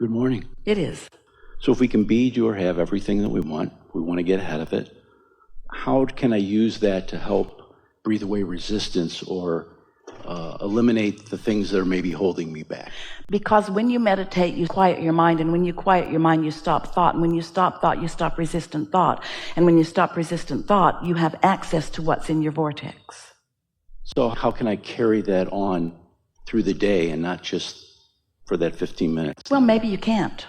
Good morning. It is. So if we can be, do, or have everything that we want to get ahead of it, how can I use that to help breathe away resistance or eliminate the things that are maybe holding me back? Because when you meditate, you quiet your mind, and when you quiet your mind, you stop thought, and when you stop thought, you stop resistant thought, and when you stop resistant thought, you have access to what's in your vortex. So how can I carry that on through the day and not just for that 15 minutes? Well, maybe you can't,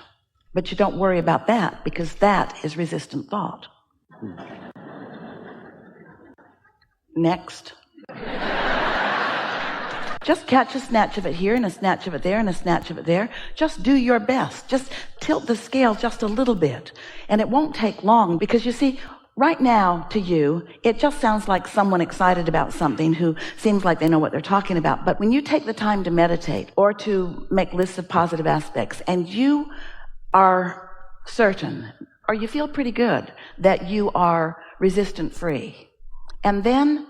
but you don't worry about that, because that is resistant thought. Next. Just catch a snatch of it here and a snatch of it there and a snatch of it there. Just do your best. Just tilt the scale just a little bit. And it won't take long, because you see, right now to you, it just sounds like someone excited about something who seems like they know what they're talking about. But when you take the time to meditate or to make lists of positive aspects, and you are certain, or you feel pretty good that you are resistant free, and then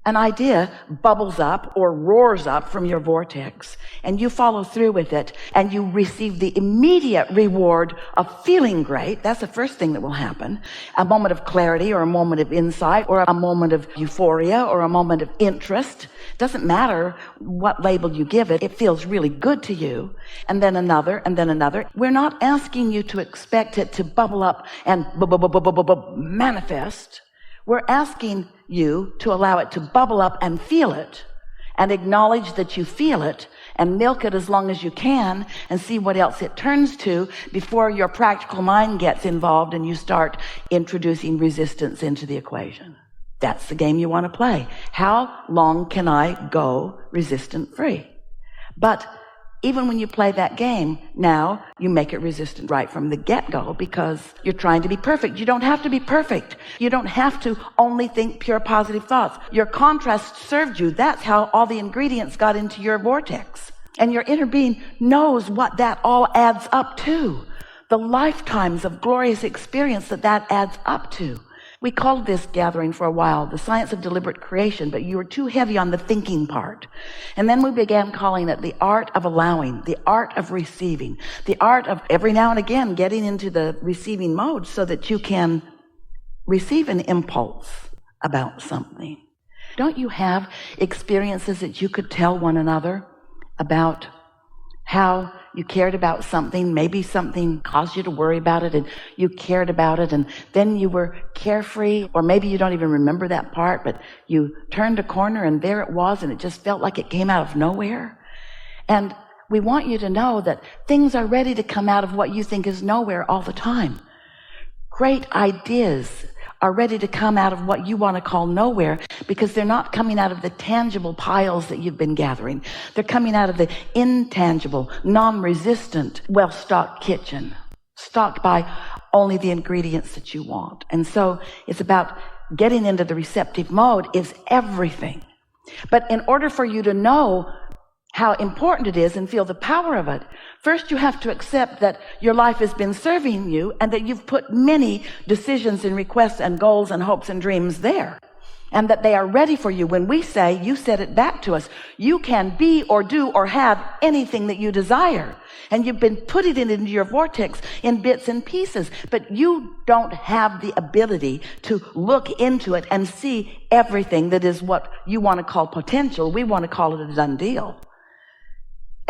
an idea bubbles up or roars up from your vortex, and you follow through with it, and you receive the immediate reward of feeling great. That's the first thing that will happen. A moment of clarity, or a moment of insight, or a moment of euphoria, or a moment of interest. Doesn't matter what label you give it. It feels really good to you. And then another, and then another. We're not asking you to expect it to bubble up and manifest. We're asking you to allow it to bubble up and feel it, and acknowledge that you feel it, and milk it as long as you can, and see what else it turns to before your practical mind gets involved and you start introducing resistance into the equation. That's the game you want to play. How long can I go resistant free? But even when you play that game, now you make it resistant right from the get-go, because you're trying to be perfect. You don't have to be perfect. You don't have to only think pure positive thoughts. Your contrast served you. That's how all the ingredients got into your vortex. And your inner being knows what that all adds up to. The lifetimes of glorious experience that adds up to. We called this gathering for a while the science of deliberate creation, but you were too heavy on the thinking part. And then we began calling it the art of allowing, the art of receiving, the art of every now and again getting into the receiving mode so that you can receive an impulse about something. Don't you have experiences that you could tell one another about how you cared about something? Maybe something caused you to worry about it, and you cared about it, and then you were carefree, or maybe you don't even remember that part, but you turned a corner and there it was, and it just felt like it came out of nowhere. And we want you to know that things are ready to come out of what you think is nowhere all the time. Great ideas are ready to come out of what you want to call nowhere, because they're not coming out of the tangible piles that you've been gathering. They're coming out of the intangible, non-resistant, well-stocked kitchen, stocked by only the ingredients that you want. And so it's about getting into the receptive mode is everything. But in order for you to know how important it is and feel the power of it, first you have to accept that your life has been serving you, and that you've put many decisions and requests and goals and hopes and dreams there, and that they are ready for you. When we say, you said it back to us, you can be or do or have anything that you desire, and you've been putting it into your vortex in bits and pieces, but you don't have the ability to look into it and see everything that is what you want to call potential. We want to call it a done deal.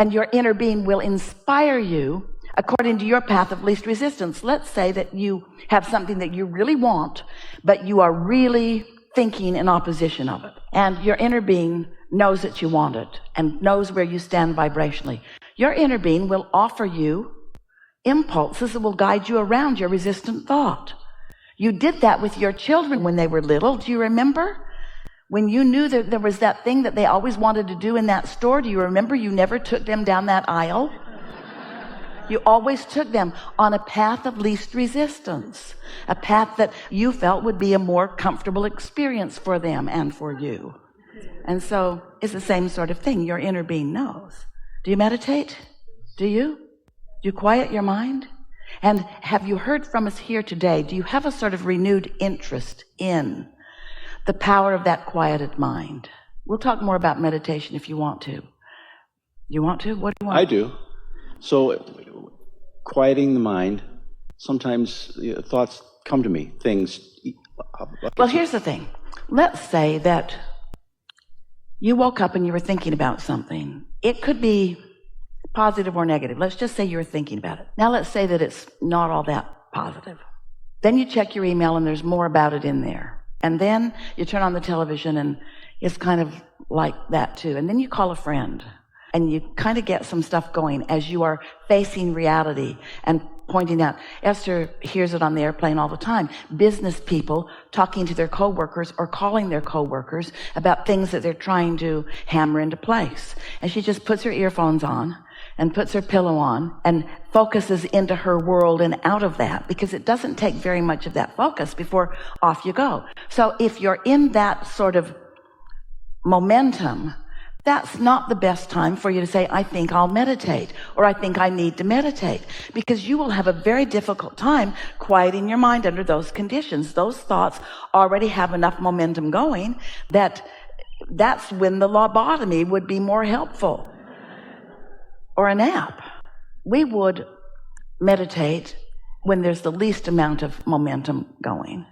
And your inner being will inspire you according to your path of least resistance. Let's say that you have something that you really want, but you are really thinking in opposition of it. And your inner being knows that you want it and knows where you stand vibrationally. Your inner being will offer you impulses that will guide you around your resistant thought. You did that with your children when they were little. Do you remember? When you knew that there was that thing that they always wanted to do in that store, do you remember you never took them down that aisle? You always took them on a path of least resistance, a path that you felt would be a more comfortable experience for them and for you. And so it's the same sort of thing. Your inner being knows. Do you meditate? Do you? Do you quiet your mind? And have you heard from us here today? Do you have a sort of renewed interest in the power of that quieted mind? We'll talk more about meditation if you want to. You want to? What do you want? I do. So quieting the mind, sometimes thoughts come to me, things. Well, here's the thing. Let's say that you woke up and you were thinking about something. It could be positive or negative. Let's just say you were thinking about it. Now let's say that it's not all that positive. Then you check your email and there's more about it in there. And then you turn on the television and it's kind of like that too. And then you call a friend and you kind of get some stuff going as you are facing reality and pointing out. Esther hears it on the airplane all the time. Business people talking to their coworkers or calling their coworkers about things that they're trying to hammer into place. And she just puts her earphones on and puts her pillow on and focuses into her world and out of that, because it doesn't take very much of that focus before off you go. So if you're in that sort of momentum, that's not the best time for you to say, I think I'll meditate, or I think I need to meditate, because you will have a very difficult time quieting your mind under those conditions. Those thoughts already have enough momentum going that's when the lobotomy would be more helpful, or a nap. We would meditate when there's the least amount of momentum going.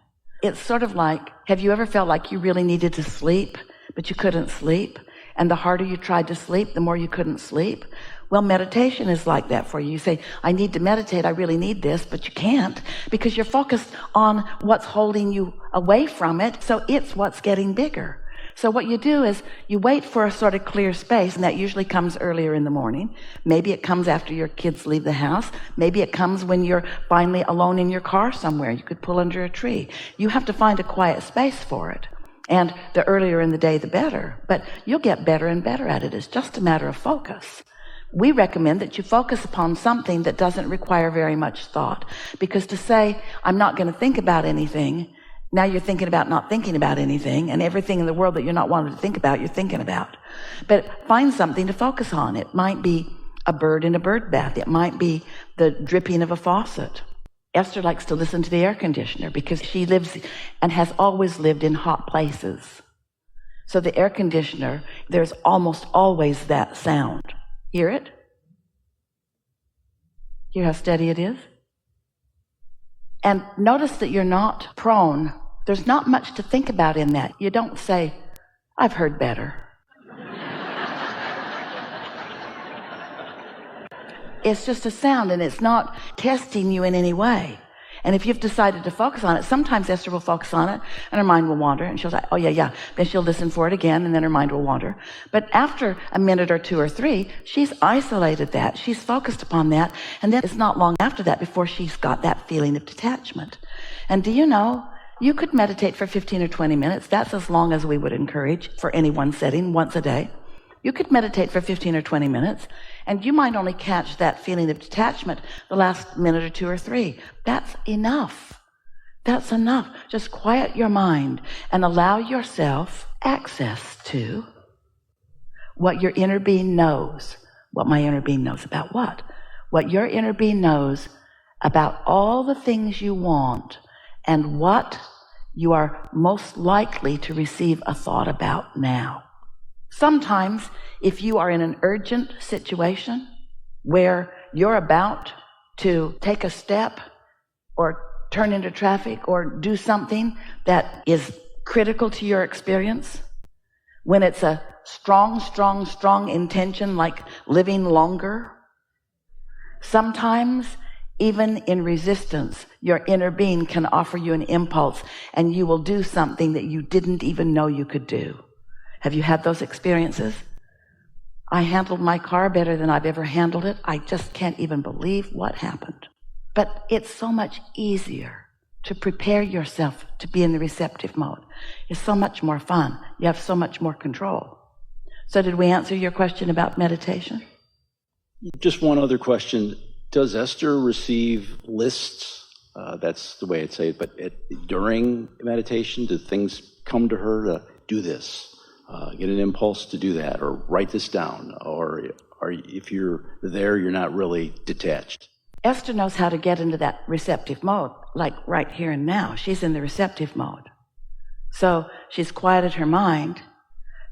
It's sort of like, have you ever felt like you really needed to sleep, but you couldn't sleep? And the harder you tried to sleep, the more you couldn't sleep. Well, meditation is like that for you. You say, I need to meditate, I really need this, but you can't, because you're focused on what's holding you away from it, so it's what's getting bigger. So what you do is you wait for a sort of clear space, and that usually comes earlier in the morning. Maybe it comes after your kids leave the house. Maybe it comes when you're finally alone in your car somewhere. You could pull under a tree. You have to find a quiet space for it. And the earlier in the day, the better. But you'll get better and better at it. It's just a matter of focus. We recommend that you focus upon something that doesn't require very much thought. Because to say, I'm not going to think about anything, now you're thinking about not thinking about anything, and everything in the world that you're not wanting to think about, you're thinking about. But find something to focus on. It might be a bird in a bird bath. It might be the dripping of a faucet. Esther likes to listen to the air conditioner because she lives and has always lived in hot places. So the air conditioner, there's almost always that sound. Hear it? Hear how steady it is? And notice that you're not prone. There's not much to think about in that. You don't say, I've heard better. It's just a sound, and it's not testing you in any way. And if you've decided to focus on it, sometimes Esther will focus on it and her mind will wander, and she'll say, oh yeah. Then she'll listen for it again, and then her mind will wander. But after a minute or two or three, she's isolated that. She's focused upon that. And then it's not long after that before she's got that feeling of detachment. And do you know, you could meditate for 15 or 20 minutes. That's as long as we would encourage for any one setting, once a day. You could meditate for 15 or 20 minutes, and you might only catch that feeling of detachment the last minute or two or three. That's enough. That's enough. Just quiet your mind and allow yourself access to what your inner being knows. What my inner being knows about what? What your inner being knows about all the things you want and what you are most likely to receive a thought about now. Sometimes, if you are in an urgent situation where you're about to take a step or turn into traffic or do something that is critical to your experience, when it's a strong intention like living longer, sometimes even in resistance, your inner being can offer you an impulse and you will do something that you didn't even know you could do. Have you had those experiences? I handled my car better than I've ever handled it. I just can't even believe what happened. But it's so much easier to prepare yourself to be in the receptive mode. It's so much more fun. You have so much more control. So did we answer your question about meditation? Just one other question. Does Esther receive lists? That's the way I'd say it. But during meditation, do things come to her to do this? Get an impulse to do that, or write this down, or if you're there, you're not really detached. Esther knows how to get into that receptive mode, like right here and now. She's in the receptive mode. So she's quieted her mind.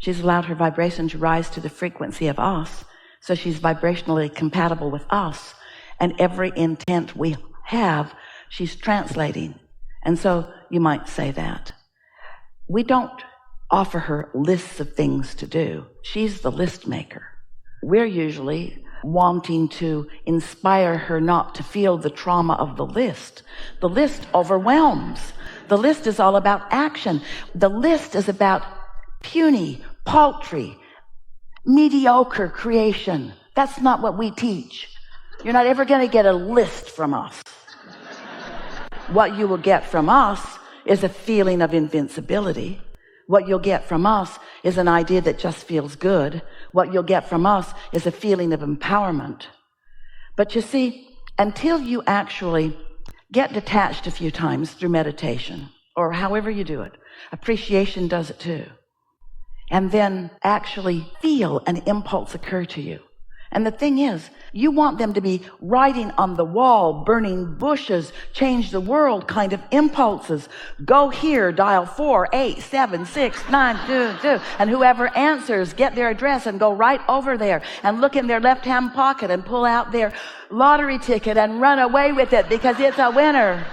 She's allowed her vibration to rise to the frequency of us. So she's vibrationally compatible with us. and every intent we have, she's translating. And so you might say that. We don't offer her lists of things to do. She's the list maker. We're usually wanting to inspire her not to feel the trauma of the list. The list overwhelms. The list is all about action. The list is about puny, paltry, mediocre creation. That's not what we teach. You're not ever going to get a list from us. What you will get from us is a feeling of invincibility. What you'll get from us is an idea that just feels good. What you'll get from us is a feeling of empowerment. But you see, until you actually get detached a few times through meditation, or however you do it, appreciation does it too, and then actually feel an impulse occur to you. And the thing is, you want them to be writing on the wall, burning bushes, change the world kind of impulses. Go here, dial 4876922, and whoever answers, get their address and go right over there and look in their left-hand pocket and pull out their lottery ticket and run away with it because it's a winner.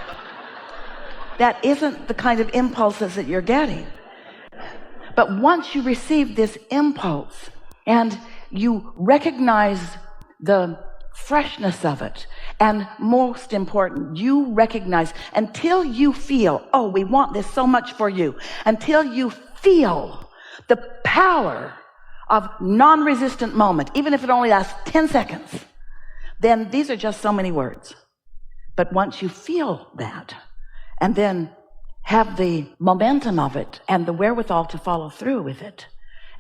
That isn't the kind of impulses that you're getting. But once you receive this impulse and you recognize the freshness of it, and most important, you recognize, until you feel, oh, we want this so much for you, until you feel the power of non-resistant moment, even if it only lasts 10 seconds, then these are just so many words. But once you feel that, and then have the momentum of it and the wherewithal to follow through with it,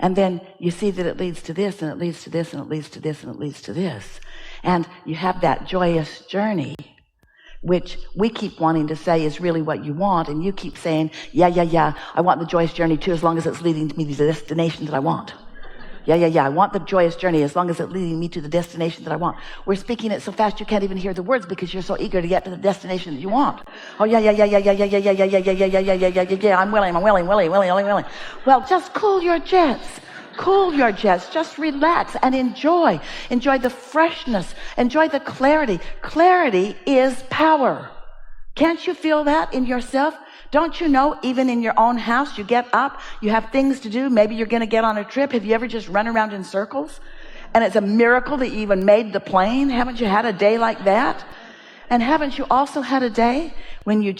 and then you see that it leads to this, and it leads to this, and it leads to this, and it leads to this. And you have that joyous journey, which we keep wanting to say is really what you want. And you keep saying, yeah, I want the joyous journey too, as long as it's leading me to the destination that I want. Yeah, I want the joyous journey as long as it's leading me to the destination that I want. We're speaking it so fast you can't even hear the words because you're so eager to get to the destination that you want. Oh, yeah, I'm willing. Well, just cool your jets. Just relax and enjoy the freshness, enjoy the clarity. Clarity is power. Can't you feel that in yourself? Don't you know, even in your own house, you get up, you have things to do, maybe you're going to get on a trip. Have you ever just run around in circles? And it's a miracle that you even made the plane. Haven't you had a day like that? And haven't you also had a day when you're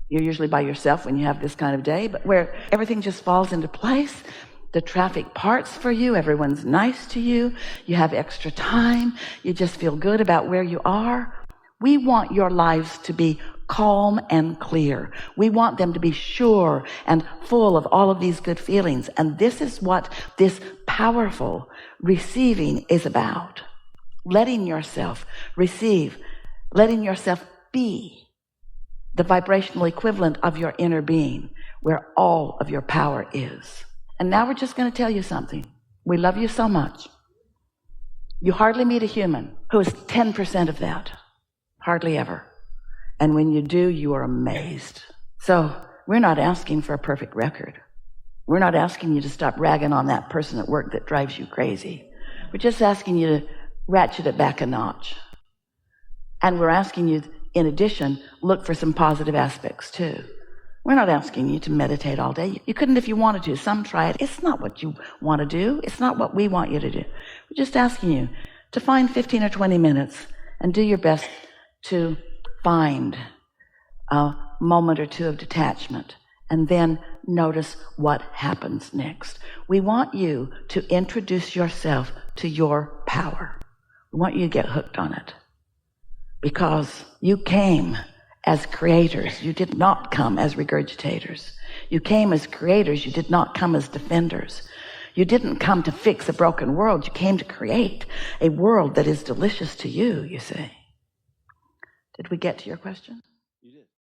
usually by yourself when you have this kind of day, but where everything just falls into place? The traffic parts for you, everyone's nice to you, you have extra time, you just feel good about where you are. We want your lives to be calm and clear. We want them to be sure and full of all of these good feelings. And this is what this powerful receiving is about. Letting yourself receive, letting yourself be the vibrational equivalent of your inner being, where all of your power is. And now we're just going to tell you something. We love you so much. You hardly meet a human who is 10% of that. Hardly ever. And when you do, you are amazed. So we're not asking for a perfect record. We're not asking you to stop ragging on that person at work that drives you crazy. We're just asking you to ratchet it back a notch. And we're asking you, in addition, look for some positive aspects too. We're not asking you to meditate all day. You couldn't if you wanted to. Some try it. It's not what you want to do. It's not what we want you to do. We're just asking you to find 15 or 20 minutes and do your best to find a moment or two of detachment, and then notice what happens next. We want you to introduce yourself to your power. We want you to get hooked on it, because you came as creators. You did not come as regurgitators. You came as creators. You did not come as defenders. You didn't come to fix a broken world. You came to create a world that is delicious to you, you see. Did we get to your question?